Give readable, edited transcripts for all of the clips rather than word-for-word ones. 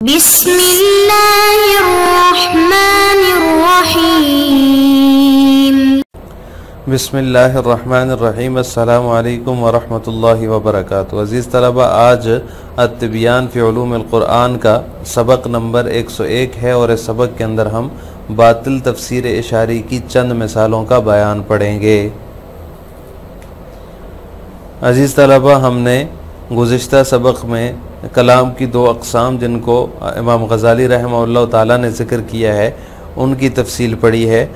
बिस्मिल्लाहिर्रहमानिर्रहीम। बिस्मिल्लाहिर्रहमानिर्रहीम। अस्सलामु अलैकुम वरहमतुल्लाहि वबरकातुहू। अज़ीज़ तलबा, आज अत-तिबियान फ़ी उलूमिल क़ुरआन का सबक नंबर 101 है और इस सबक के अंदर हम बातिल तफ़सीर इशारी की चंद मिसालों का बयान पढ़ेंगे। अज़ीज़ तलबा, हमने गुज़िश्ता सबक में कलाम की दो अक़साम जिनको इमाम गज़ाली रहमहुल्लाह ताला ने ज़िक्र किया है उनकी तफ़सील पढ़ी है।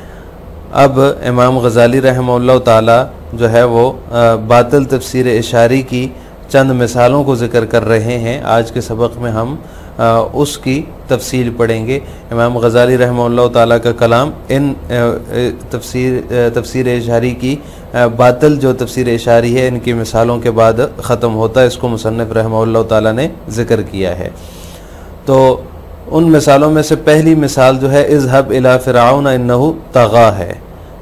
अब इमाम गज़ाली रहमहुल्लाह ताला जो है वो बातिल तफ़सीर इशारी की चंद मिसालों को ज़िक्र कर रहे हैं। आज के सबक में हम उसकी तफ़सील पढ़ेंगे। इमाम गज़ाली रहमहुल्लाह ताला का कलाम इन तफ़सीर इशारी की बातिल जो तफ़सीर इशारी है इनकी मिसालों के बाद ख़त्म होता है। इसको मुसन्निफ़ रहमहुल्लाह ताला ने ज़िक्र किया है। तो उन मिसालों में से पहली मिसाल जो है इज़हब इला फ़िरऔन इन्नहु तग़ा है।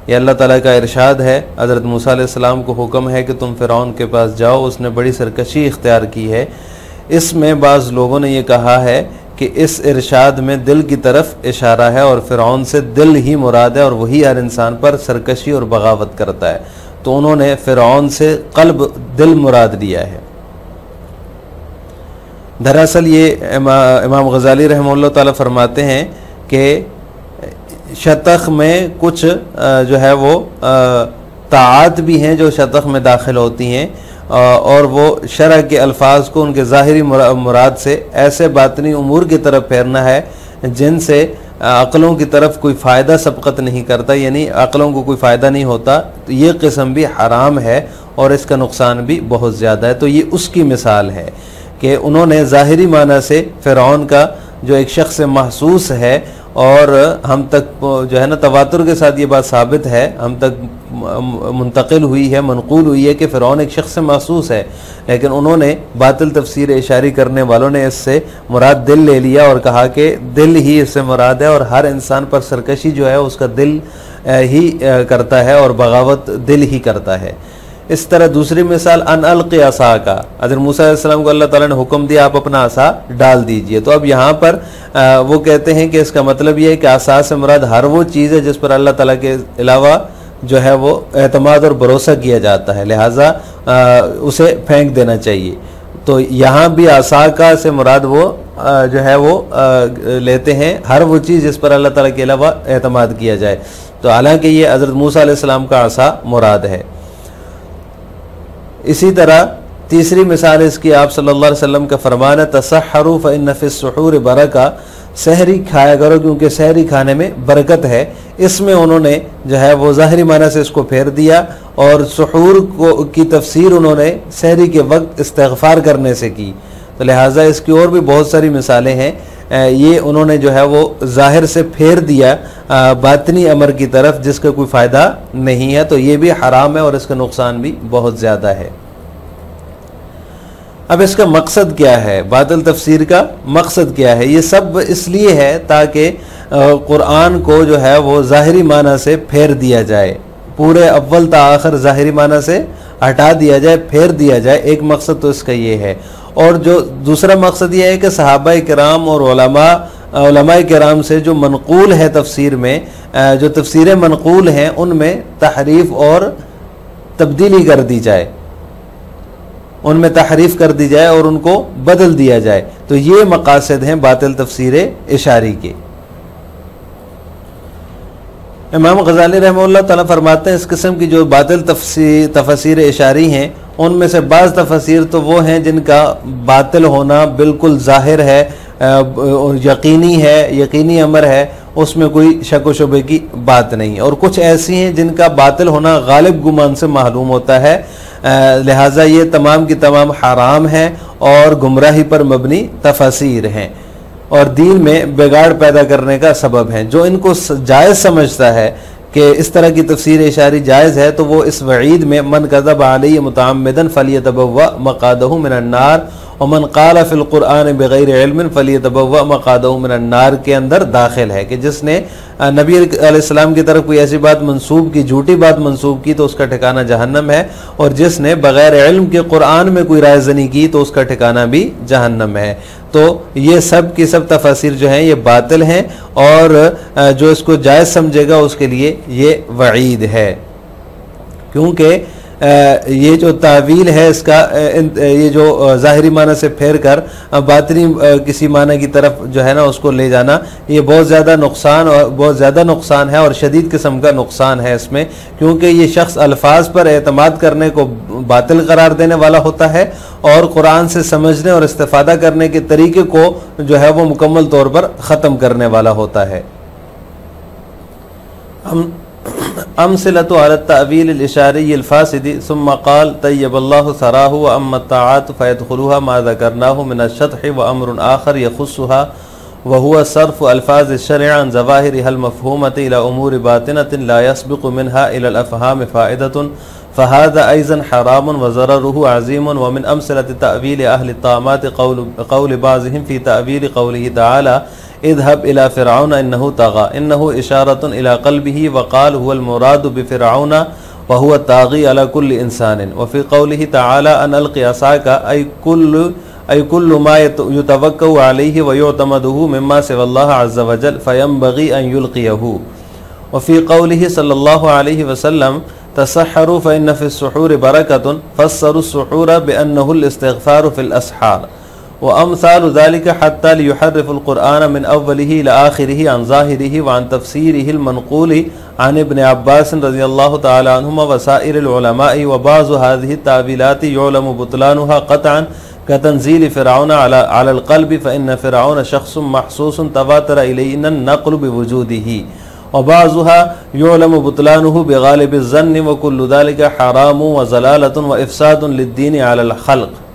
ये अल्लाह ताला का इरशाद है। हज़रत मूसा अलैहिस्सलाम को हुक्म है कि तुम फ़िरऔन के पास जाओ, उसने बड़ी सरकशी इख्तियार की है। इसमें बाज़ लोगों ने ये कहा है कि इस इरशाद में दिल की तरफ इशारा है और फ़िरऔन से दिल ही मुराद है और वही हर इंसान पर सरकशी और बगावत करता है। तो उन्होंने फ़िरऔन से क़ल्ब दिल मुराद लिया है। दरअसल ये इमाम गज़ाली रहमहुल्लाह ताला फरमाते हैं कि शतख में कुछ जो है वो ताआत भी हैं जो शतख में दाखिल होती हैं और वो शरअ के अल्फाज को उनके ज़ाहिरी मुराद से ऐसे बातनी उमूर की तरफ फेरना है जिनसे अक़लों की तरफ कोई फ़ायदा सबक़त नहीं करता, यानी अक़लों को कोई फ़ायदा नहीं होता। तो ये किस्म भी हराम है और इसका नुकसान भी बहुत ज़्यादा है। तो ये उसकी मिसाल है कि उन्होंने ज़ाहिरी माना से फ़िरऔन का जो एक शख्स महसूस है और हम तक जो है ना तवातुर के साथ ये बात साबित है, हम तक मुंतकिल हुई है, मनकूल हुई है कि फ़िरऔन एक शख्स महसूस है, लेकिन उन्होंने बातिल तफ़सीर इशारी करने वालों ने इससे मुराद दिल ले लिया और कहा कि दिल ही इससे मुराद है और हर इंसान पर सरकशी जो है उसका दिल ही करता है और बगावत दिल ही करता है। इस तरह दूसरी मिसाल अन अलक़ि असा का, हज़रत मूसा अलैहिस्सलाम को अल्लाह ताला ने हुक्म दिया आप अपना आसा डाल दीजिए। तो अब यहाँ पर वो कहते हैं कि इसका मतलब ये है कि आसा से मुराद हर वो चीज़ है जिस पर अल्लाह ताला के अलावा जो है वो एतमाद और भरोसा किया जाता है, लिहाजा उसे फेंक देना चाहिए। तो यहाँ भी आसा का से मुराद वो जो है वो लेते हैं हर वो चीज़ जिस पर अल्लाह ताला के अलावा एतमाद किया जाए। तो हालांकि ये हज़रत मूसा अलैहिस्सलाम का आसा मुराद है। इसी तरह तीसरी मिसाल इसकी आप सल्लल्लाहु अलैहि वसल्लम का फरमान है तसहरु फ़इन्न फ़िस्सुहूर बरका, सहरी खाया करो क्योंकि सहरी खाने में बरकत है। इसमें उन्होंने जो है वो ज़ाहिरी माना से इसको फेर दिया और सुहूर को की तफसीर उन्होंने सहरी के वक्त इस्तिग़फ़ार करने से की। तो लिहाजा इसकी और भी बहुत सारी मिसालें हैं। ये उन्होंने जो है वो ज़ाहिर से फेर दिया बातनी अमर की तरफ जिसका कोई फ़ायदा नहीं है। तो ये भी हराम है और इसका नुकसान भी बहुत ज़्यादा है। अब इसका मकसद क्या है, बातिल तफसीर का मकसद क्या है? ये सब इसलिए है ताकि कुरान को जो है वो ज़ाहिरी माना से फेर दिया जाए, पूरे अव्वल ता आखिर ज़ाहिरी माना से हटा दिया जाए, फेर दिया जाए। एक मकसद तो इसका ये है। और जो दूसरा मकसद ये है कि सहाबाए किराम और उलमाए किराम से जो मनकूल है तफसीर में, जो तफसीरें मनकूल हैं उनमें तहरीफ और तब्दीली कर दी जाए, उनमें तहरीफ कर दी जाए और उनको बदल दिया जाए। तो ये मकासद हैं बातिल तफसीर इशारी के। इमाम गज़ाली रहमहुल्लाह ताला फरमाते हैं इस किस्म की जो बातिल तफसीर इशारी हैं उनमें से बाज़ तफसीर तो वो हैं जिनका बातिल होना बिल्कुल ज़ाहिर है, यकीनी है, यकीनी अमर है, उसमें कोई शक व शुबे की बात नहीं। और कुछ ऐसी हैं जिनका बातिल होना गालिब गुमान से मालूम होता है, लिहाजा ये तमाम की तमाम हराम हैं और गुमराही पर मबनी तफसीर हैं और दीन में बिगाड़ पैदा करने का सबब हैं। जो इनको जायज़ समझता है कि इस तरह की तफसीर इशारी जायज़ है तो वो इस वईद में मन कज़ब अलैहि मुतअम्मिदन फलियतबव्वा मक़अदहु मिनन नार और मन क़ाल फ़िल क़ुरआन बिग़ैरि इल्मिन फलियतबव्वा मक़अदहु मिनन नार के अंदर दाखिल है कि जिसने नबी अलैहिस्सलाम की तरफ कोई ऐसी बात मंसूब की, झूठी बात मंसूब की तो उसका ठिकाना जहन्नम है, और जिसने बग़ैर इल्म के कुरान में कोई रायज़नी की तो उसका ठिकाना भी जहन्नम है। तो ये सब की सब तफसीर जो हैं ये बातिल हैं, और जो इसको जायज़ समझेगा उसके लिए ये वईद है, क्योंकि ये जो तावील है इसका ये जो ज़ाहिरी माना से फेर कर बातिनी किसी माना की तरफ जो है ना उसको ले जाना, ये बहुत ज़्यादा नुकसान है और शदीद किस्म का नुकसान है इसमें, क्योंकि ये शख्स अल्फाज पर एतमाद करने को बातिल करार देने वाला होता है और कुरान से समझने और इस्तिफादा करने के तरीके को जो है वो मुकम्मल तौर पर ख़त्म करने वाला होता है। अमसिलतु अला तावील अल-इशारी अल-फासिदी सुम्मा क़ाल तय्यबल्लाहु सराहु व अम्मा ताआत फयदखुलुहा मा ज़करनाहु मिन अश-शत्ह व अम्रुन आखर यख़ुस्सुहा व हुवा सर्फ़ु अल्फ़ाज़ अश-शरअ अन ज़वाहिरिहा अल-मफ़हूमति इला उमूर बातिनतिन ला यस्बिक़ु मिनहा इला अल-अफ़हाम फ़ाइदतुन फ़हाज़ा अयज़न हरामुन व ज़ररुहु अज़ीमुन व मिन अमसिलति तावील अहल अत-तामात क़ौल बाज़िहिम फ़ी तावील क़ौलिही तआला इज़हब इला फ़िरऔन इन्नहु तग़ा इन्नहु इशारतुन इला क़ल्बिही व क़ाल हुवल मुरादु बिफ़िरऔन व हुवा ताग़ी अला कुल्लि इंसानिन व फ़ी क़ौलिही तआला अन अलक़ि असाका अय कुल्लु मा युतवक्कउ अलैहि व युअतमदुहु मिम्मा सिवल्लाह अज़्ज़ व जल फ़यंबग़ी अन युल्क़ियहु व फ़ी क़ौलिही सल्लल्लाहु अलैहि वसल्लम तसहरु फ़इन्न फ़िस्सुहूरि बरकतुन फ़स्सरुस्सुहूर बिअन्नहुल इस्तिग़फ़ारु फ़िल अस्हार व अमसालु ज़ालिका हत्ता लियुहर्रिफ़ुल क़ुरआन मिन अव्वलिही इला आख़िरिही अन ज़ाहिरिही व अन तफ़सीरिहिल मनक़ूली अन इब्न अब्बास रज़ियल्लाहु तआला अन्हुमा व साइरिल उलमाई व बाज़ु हाज़िही तावीलाति युअलमु बुतलानुहा क़तअन कतंज़ील फ़िरऔन अलल क़ल्बि फ़इन्न फ़िरऔन शख़्सुन महसूसुन तवातरा इलैहिन नक़्लु बिवुजूदिही व बाज़ुहा युअलमु बुतलानुहु बिग़ालिबिज़ ज़न्नि व कुल्लु ज़ालिका हरामुन व ज़लालतुन व इफ़सादुन लिद्दीन अलल ख़ल्क़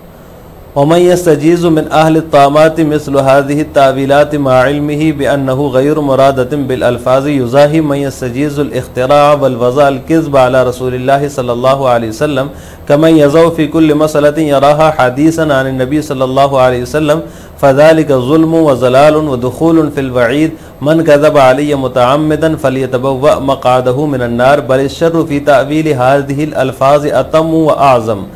वमन यस्तजीज़ु मिन अहल अत-तामाति मिस्लु हाज़िही तावीलाति मा इल्मिही बिअन्नहु गैरु मुरादतिन बिल अल्फ़ाज़ि युज़ाही मन यस्तजीज़ु अल-इख़्तिराअ वल वज़अ अल-किज़्ब अला रसूलिल्लाहि सल्लल्लाहु अलैहि वसल्लम कमन यज़उ फ़ी कुल्लि मसलतिन यराहा हदीसन अन नबी सल्लल्लाहु अलैहि वसल्लम फ़ज़ालिका ज़ुल्मुन व ज़लालुन व दुख़ूलुन फ़िल वईद मन कज़ब अलैहि मुतअम्मिदन फ़लियतबव्वअ मक़अदहु मिनन नार बल अश-शर्रु फ़ी तावील हाज़िहिल अल्फ़ाज़ अतम्मु व अअज़म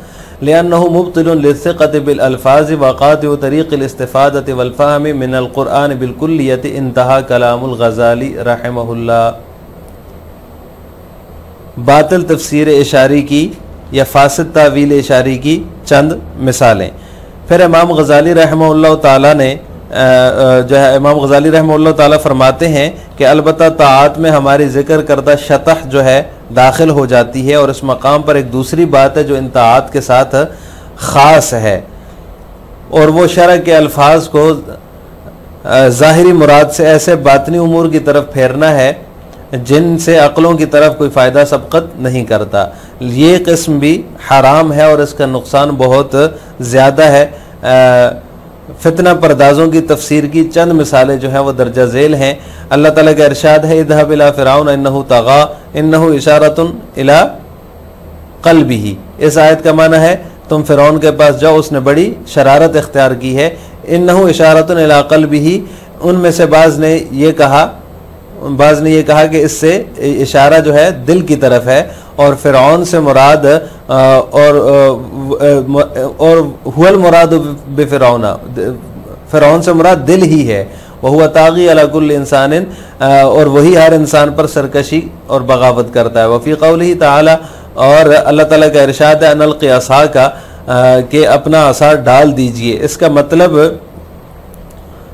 लिअन्नहु मुब्तिलुन लिस्सिक़ति बिल अल्फ़ाज़ि व क़ातिउ तरीक़िल इस्तिफ़ादति वल फ़हमि मिनल क़ुरआन बिल कुल्लियति इंतहा कलामुल ग़ज़ाली रहमहुल्लाह। बातिल तफ़सीर इशारी की या फ़ासिद तावील इशारी की चंद मिसालें। फिर इमाम ग़ज़ाली रहमहुल्लाह ताला ने जो है इमाम ग़ज़ाली रहमहुल्लाह ताला फरमाते हैं कि अलबत्ता ताआत में हमारी ज़िक्र करदा शतह जो है दाखिल हो जाती है, और इस मकाम पर एक दूसरी बात है जो इन ताआत के साथ ख़ास है, और वो शरअ के अल्फाज को ज़ाहिरी मुराद से ऐसे बातनी उमूर की तरफ फेरना है जिनसे अक़लों की तरफ कोई फ़ायदा सबक़त नहीं करता। ये किस्म भी हराम है और इसका नुकसान बहुत ज़्यादा है। फितना परदाज़ों की तफसीर की चंद मिसालें जो हैं वो दर्जा झेल हैं। अल्लाह ताला का इरशाद है इज़हब इला फ़िरऔन इन्नहु तग़ा इन्नहु इशारतुन इला क़ल्बिही। इस आयत का माना है तुम फ़िरऔन के पास जाओ, उसने बड़ी शरारत इख्तियार की है। इन्नहु इशारतुन इला क़ल्बिही, उनमें से बाज़ ने ये कहा कि इससे इशारा जो है दिल की तरफ है, और फ़िरऔन से मुराद और हुवल मुराद बिफ़िरऔन, फ़िरऔन से मुराद दिल ही है। वह हुआ ताग़ी अला कुल्लि इंसानिन, और वही हर इंसान पर सरकशी और बगावत करता है। वफ़ी क़ौलिही तआला, और अल्लाह ताला का इरशाद है अनल्क़ि असाका, कि अपना असा डाल दीजिए। इसका मतलब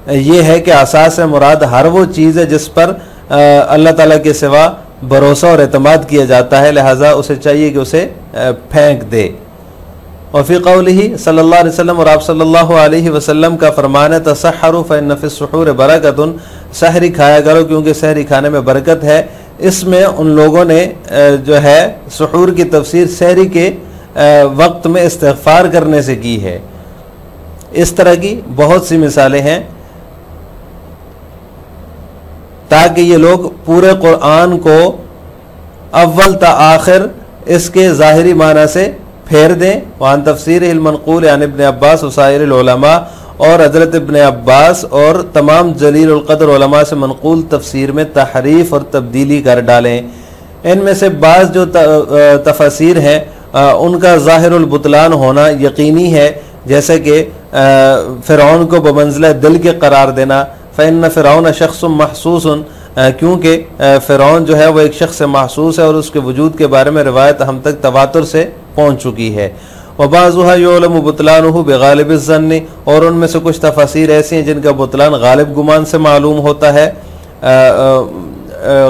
ये है कि असा से मुराद हर वो चीज़ है जिस पर अल्लाह ताला के सिवा भरोसा और एतमाद किया जाता है, लिहाजा उसे चाहिए कि उसे फेंक दे। और फ़ी क़ौलिही सल्लल्लाहु अलैहि वसल्लम, और आप सल्लल्लाहु अलैहि वसल्लम का फरमान है तसहरु फ़इन्न फ़िस्सुहूरि बरकतुन, सहरी खाया करो क्योंकि सहरी खाने में बरकत है। इसमें उन लोगों ने जो है सुहूर की तफसीर सहरी के वक्त में इस्तिग़फ़ार करने से की है। इस तरह की बहुत सी मिसालें हैं ताकि ये लोग पूरे कुरान को अव्वल ता आखिर इसके ज़ाहिरी माना से फेर दें। वान तफ़सीरिल मनक़ूल अन इब्न अब्बास वसाइरिल उलमा, और हज़रत इब्न अब्बास और तमाम जलीलुल क़द्र उलमा से मनक़ूल तफ़सीर में तहरीफ़ और तब्दीली कर डालें। इनमें से बाज़ जो तफ़सीर हैं उनका ज़ाहिरुल बुतलान होना यकीनी है, जैसे कि फ़िरऔन को बमंज़िला दिल के करार देना। फ़इन्न फ़िरऔन शख़्सुन महसूसन, क्योंकि फ़िरऔन जो है वो एक शख्स महसूस है और उसके वजूद के बारे में रिवायत हम तक तवातुर से पहुँच चुकी है। वबाज़ुहा युअलमु बुतलानुहु बिगालिबिज़्ज़न्नि, और उनमें से कुछ तफसीर ऐसी हैं जिनका बुतलान गालिब गुमान से मालूम होता है,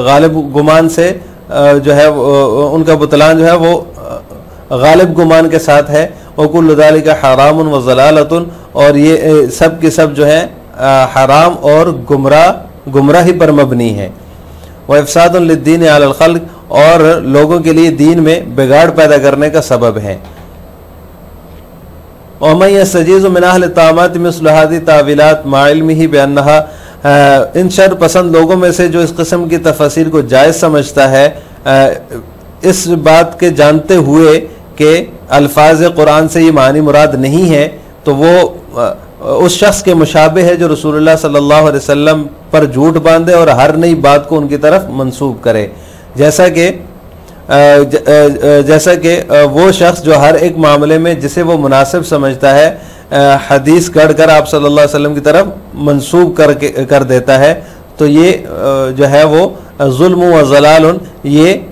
गालिब गुमान से जो है उनका बुतलान जो है वो गालिब गुमान के साथ है। वकुल्लु ज़ालिका हरामुन व ज़लालतुन, और ये सब के सब जो है हराम और गुमराही पर मबनी है। व इफ़सादुन लिद्दीन अलल खल्क़, और लोगों के लिए दीन में बिगाड़ पैदा करने का सबब है। वमन यस्तजीज़ु मिन अहल तामात मिस्ल हाज़िही तावीलात मा इल्मिही बिअन्नहा, इन शर पसंद लोगों में से जो इस किस्म की तफसीर को जायज़ समझता है, इस बात के जानते हुए कि अल्फाज कुरान से ये मानी मुराद नहीं है, तो वो उस शख्स के मुशाबे है जो रसूलुल्लाह सल्लल्लाहु अलैहि वसल्लम पर झूठ बांधे और हर नई बात को उनकी तरफ मंसूब करे। जैसा कि वो शख्स जो हर एक मामले में जिसे वो मुनासिब समझता है हदीस गढ़ कर आप सल्लल्लाहु अलैहि वसल्लम की तरफ मंसूब कर देता है, तो ये जो है वो जुल्म व ज़लालुन, ये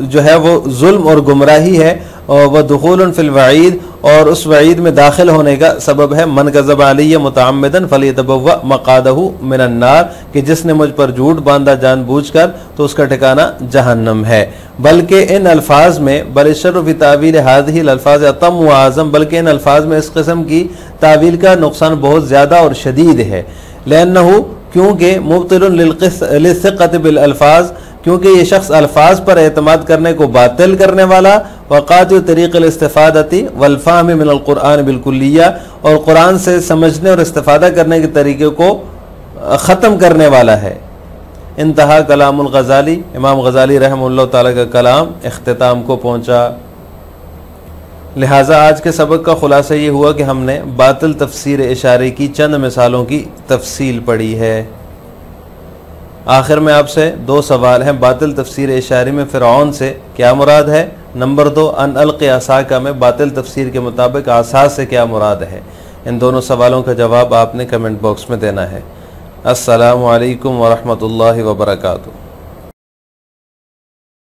जो है वो जुल्म और गुमराही है। और वह दुखूलन फिल वईद, और उस वईद में दाखिल होने का सबब है मन कज़ब अलैहि मुतअम्मिदन फलियतबव्वा मक़ादहु मिनन नार, कि जिसने मुझ पर झूठ बांधा जानबूझकर तो उसका ठिकाना जहन्नम है। बल्कि इन अल्फाज में बलशर्रु फी तावील हाज़िहिल अल्फाज़ अतम व आज़म, बल्कि इन अल्फाज में इस किस्म की तावील का नुकसान बहुत ज़्यादा और शदीद है। लिअन्नहु, क्योंकि मुब्तिलुन लिस्सिक़्क़ति बिल अल्फाज, क्योंकि ये शख्स अल्फाज पर एतमाद करने को बातिल करने वाला, वक़ातिउ तरीक़िल इस्तिफ़ादती वल फ़हमी मिनल क़ुरआन बिलकुल्लिया, और कुरान से समझने और इस्तिफ़ादा करने के तरीके को ख़त्म करने वाला है। इंतहा कलामुल ग़ज़ाली, इमाम ग़ज़ाली रहमतुल्लाह ताला का कलाम इख्तिताम को पहुँचा। लिहाजा आज के सबक का ख़ुलासा ये हुआ कि हमने बातिल तफ़सीर इशारे की चंद मिसालों की तफसील पढ़ी है। आखिर में आपसे दो सवाल हैं। बातिल तफसीर इशारे में फ़िरऔन से क्या मुराद है? नंबर 2, अन अलक़ि असाका में बातिल तफसीर के मुताबिक आसा से क्या मुराद है? इन दोनों सवालों का जवाब आपने कमेंट बॉक्स में देना है। अस्सलामु अलैकुम व रहमतुल्लाहि व बरकातुहू।